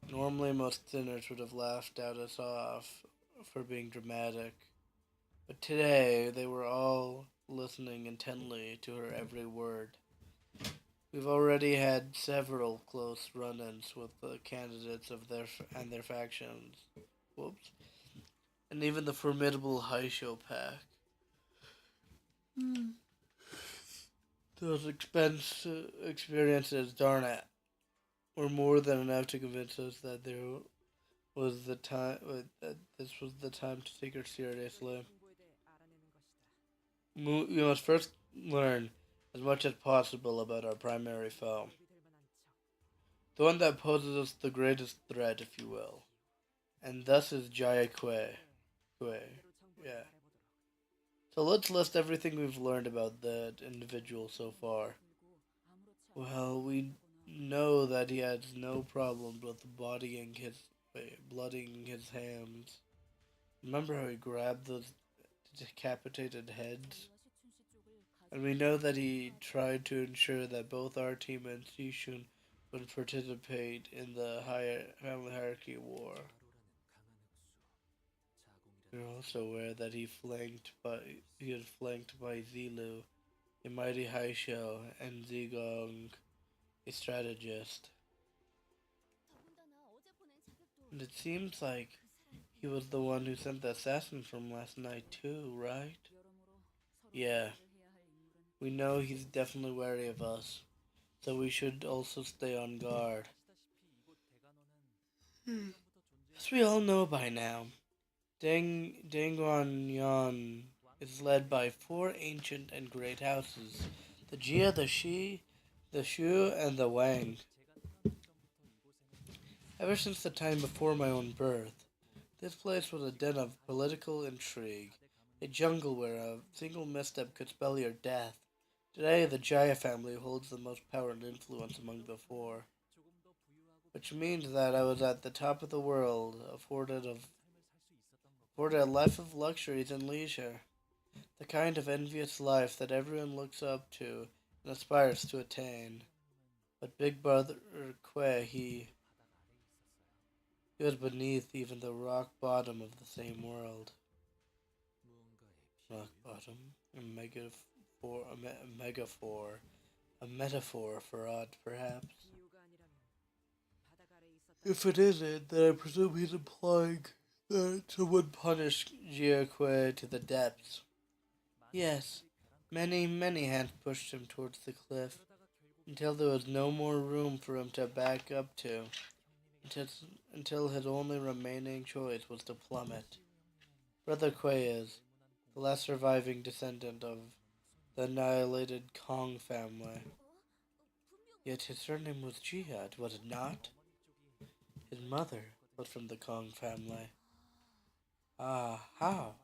normally most sinners would have laughed at us off for being dramatic. But today they were all listening intently to her every word. We've already had several close run-ins with the candidates of their factions. Whoops. And even the formidable Haisho pack. Those experiences, darn it, were more than enough to convince us that that this was the time to take her seriously. We must first learn as much as possible about our primary foe. The one that poses us the greatest threat, if you will. And thus is Jaya Kue. Yeah. So let's list everything we've learned about that individual so far. Well, we know that he has no problems with bloodying his hands. Remember how he grabbed those decapitated heads? And we know that he tried to ensure that both our team and Sishun would participate in the family hierarchy war. We're also aware that he was flanked by Zilu, a mighty Haisho, and Zigong, a strategist. And it seems like he was the one who sent the assassin from last night too, right? Yeah. We know he's definitely wary of us, so we should also stay on guard. As we all know by now, Dangguan is led by four ancient and great houses: the Jia, the Shi, the Shu, and the Wang. Ever since the time before my own birth, this place was a den of political intrigue, a jungle where a single misstep could spell your death. Today, the Jaya family holds the most power and influence among the four, which means that I was at the top of the world, afforded a life of luxuries and leisure. The kind of envious life that everyone looks up to and aspires to attain. But Big Brother Quay, he was beneath even the rock bottom of the same world. Rock bottom? A metaphor for odd, perhaps. If it isn't, then I presume he's implying that someone punished Jiakue to the depths. Yes, many, many hands pushed him towards the cliff, until there was no more room for him to back up to, until, until his only remaining choice was to plummet. Brother Quay is the last surviving descendant of the annihilated Kong family. Yet his surname was Jihad, was it not? His mother was from the Kong family. Ah, how?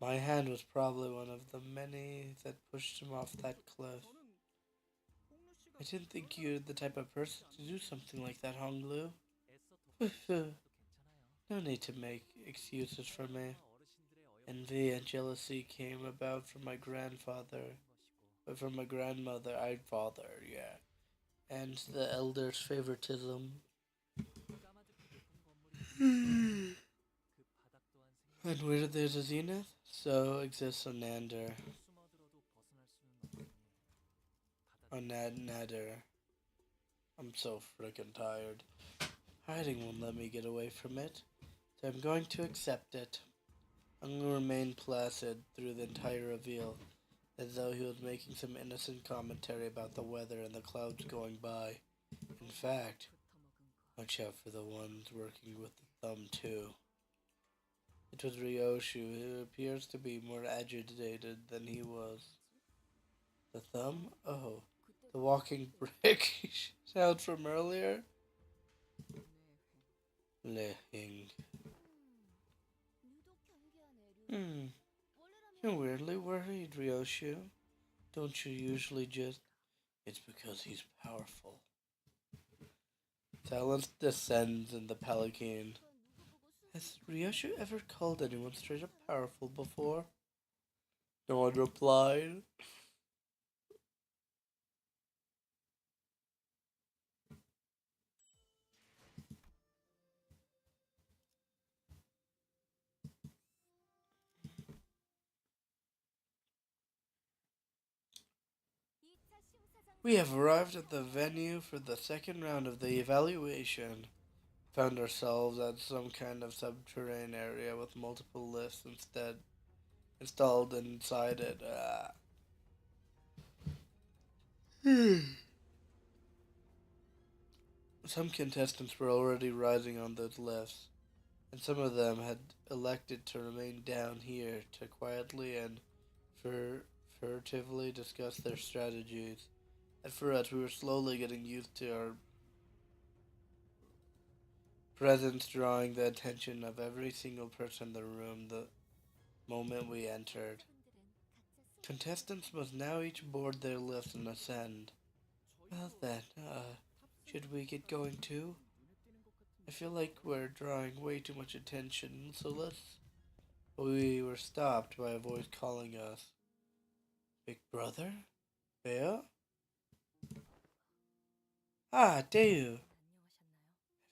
My hand was probably one of the many that pushed him off that cliff. I didn't think you were the type of person to do something like that, Honglu. No need to make excuses for me. Envy and jealousy came about from my grandfather, from my grandmother, father, yeah, and the elders' favoritism. And where there's a zenith, so exists a nadir. A nadir. I'm so freaking tired. Hiding won't let me get away from it, so I'm going to accept it. I'm going to remain placid through the entire reveal, as though he was making some innocent commentary about the weather and the clouds going by. In fact, watch out for the ones working with the thumb too. It was Ryoshu, who appears to be more agitated than he was. The thumb? Oh, the walking brick sound from earlier? Lehing. You're weirdly worried, Ryoshu. Don't you usually just... It's because he's powerful. Silence descends in the Palanquin. Has Ryoshu ever called anyone straight up powerful before? No one replied. We have arrived at the venue for the second round of the evaluation. Found ourselves at some kind of subterranean area with multiple lifts installed inside it. Some contestants were already rising on those lifts, and some of them had elected to remain down here to quietly and furtively discuss their strategies. And for us, we were slowly getting used to our presence, drawing the attention of every single person in the room the moment we entered. Contestants must now each board their lifts and ascend. Well then, should we get going too? I feel like we're drawing way too much attention, so let's... We were stopped by a voice calling us. Big brother? Bea? Ah, Deu! Have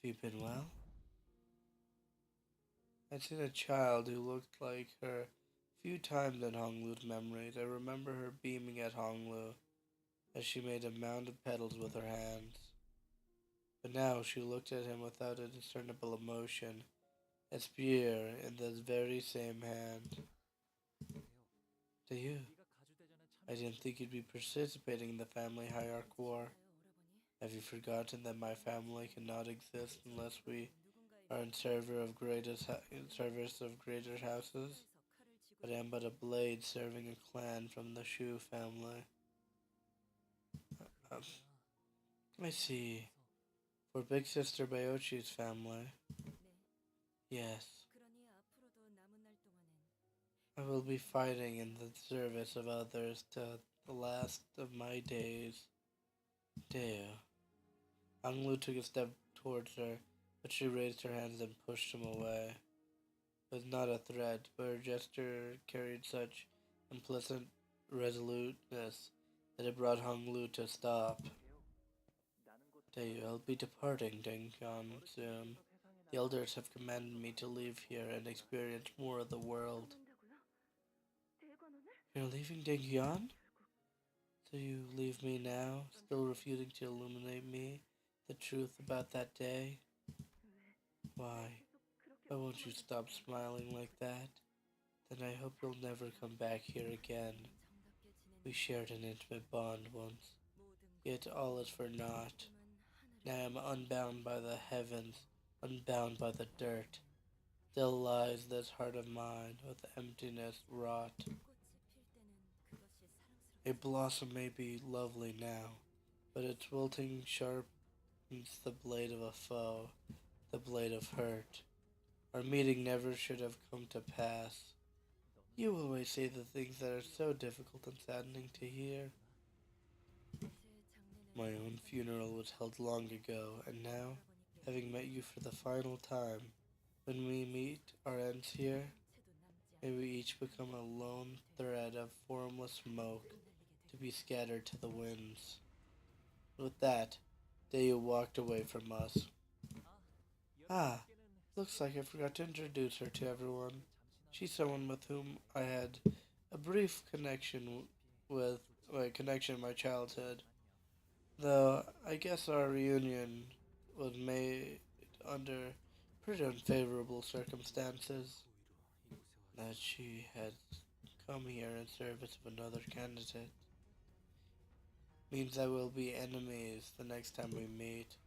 you been well? I'd seen a child who looked like her a few times in Honglu's memories. I remember her beaming at Honglu as she made a mound of petals with her hands. But now she looked at him without a discernible emotion, a spear in this very same hand. Deu, I didn't think you'd be participating in the family hierarch war. Have you forgotten that my family cannot exist unless we are in service of greater houses? But I am but a blade serving a clan from the Shu family. Um, I see. For big sister Bayochi's family. Yes. I will be fighting in the service of others to the last of my days. Deo. Anglu took a step towards her, but she raised her hands and pushed him away. was not a threat, but her gesture carried such implicit resoluteness that it brought Hong Lu to stop. I'll be departing Dengyan soon. The elders have commanded me to leave here and experience more of the world. You're leaving Dengyan? So you leave me now, still refusing to illuminate me the truth about that day? Why? Why won't you stop smiling like that? Then I hope you'll never come back here again. We shared an intimate bond once, yet all is for naught. Now I am unbound by the heavens, unbound by the dirt. Still lies this heart of mine with emptiness wrought. A blossom may be lovely now, but its wilting sharpens the blade of a foe, the blade of hurt. Our meeting never should have come to pass. You always say the things that are so difficult and saddening to hear. My own funeral was held long ago, and now, having met you for the final time, when we meet our ends here, may we each become a lone thread of formless smoke to be scattered to the winds. With that, Deu walked away from us. Ah, looks like I forgot to introduce her to everyone. She's someone with whom I had a brief connection in my childhood. Though I guess our reunion was made under pretty unfavorable circumstances. That she had come here in service of another candidate means that we'll be enemies the next time we meet.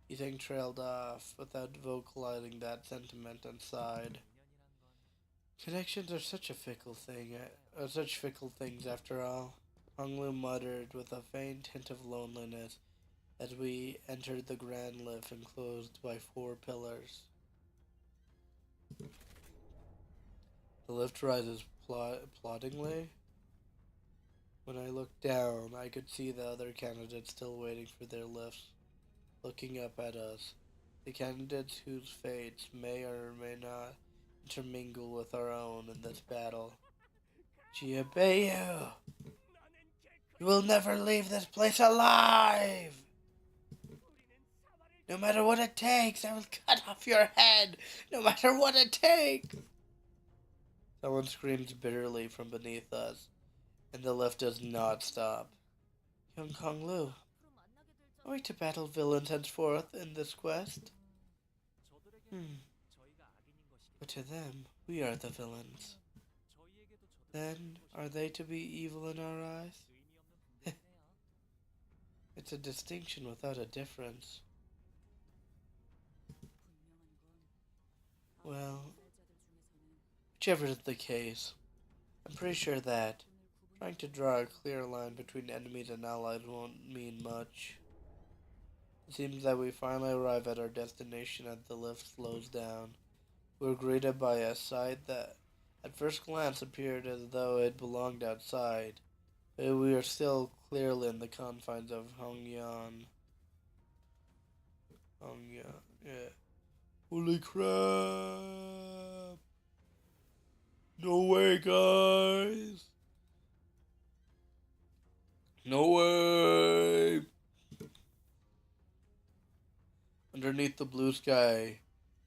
Ethan trailed off without vocalizing that sentiment inside. Connections are such a fickle thing, such fickle things after all. Honglu muttered with a faint hint of loneliness as we entered the grand lift enclosed by 4 pillars. The lift rises ploddingly. When I looked down, I could see the other candidates still waiting for their lifts, looking up at us. The candidates whose fates may or may not intermingle with our own in this battle. Jiabeyu! You will never leave this place alive! No matter what it takes, I will cut off your head! No matter what it takes! Someone screams bitterly from beneath us, and the lift does not stop. Young Kong Lu, are we to battle villains henceforth in this quest? But to them, we are the villains. Then, are they to be evil in our eyes? It's a distinction without a difference. Well, whichever is the case, I'm pretty sure that trying to draw a clear line between enemies and allies won't mean much. It seems that we finally arrive at our destination as the lift slows down. We're greeted by a sight that at first glance appeared as though it belonged outside, but we are still clearly in the confines of Hongyan. Hongyan, yeah. Holy crap! No way, guys! No way! Underneath the blue sky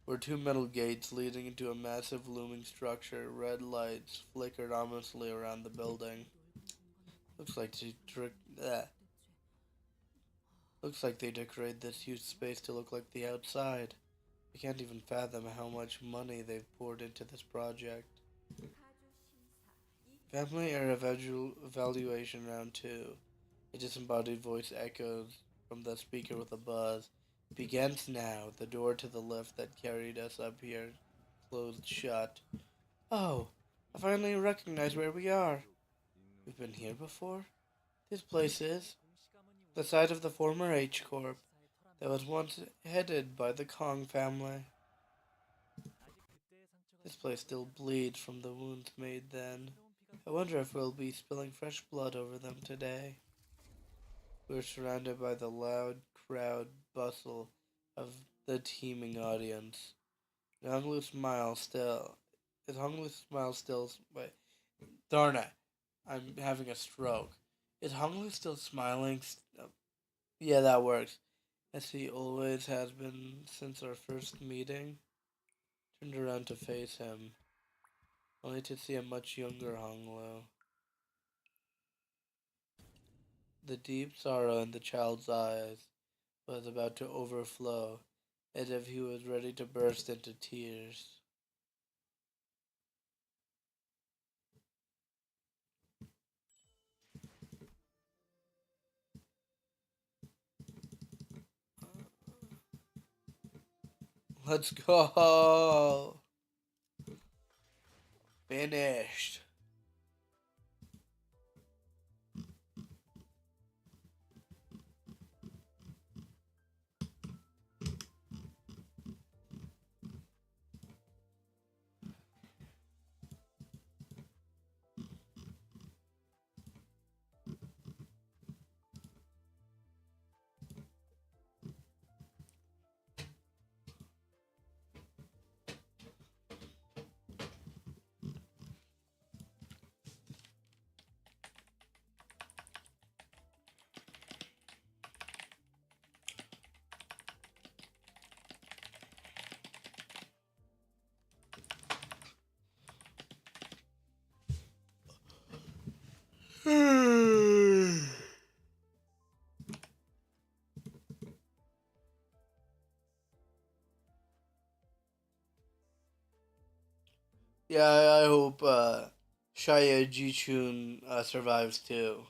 were 2 metal gates leading into a massive looming structure. Red lights flickered ominously around the building. Looks like they decorated this huge space to look like the outside. I can't even fathom how much money they've poured into this project. Family Era Evaluation Round 2. A disembodied voice echoes from the speaker with a buzz. Begins now. The door to the lift that carried us up here closed shut. Oh, I finally recognize where we are. We've been here before? This place is the site of the former H Corp that was once headed by the Kong family. This place still bleeds from the wounds made then. I wonder if we'll be spilling fresh blood over them today. We're surrounded by the loud crowd bustle of the teeming audience. Nanglu smiles still Is Honglu's smile still... Wait. Darn it. I'm having a stroke. Is Honglu still smiling? Yeah, that works. As he always has been since our first meeting. Turned around to face him, only to see a much younger Honglu. The deep sorrow in the child's eyes was about to overflow, as if he was ready to burst into tears. Let's go! Finished. Yeah, I hope Shaya Jichun survives too.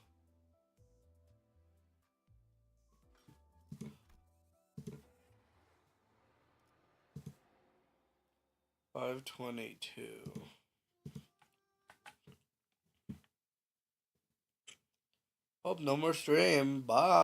522. Hope no more stream. Bye.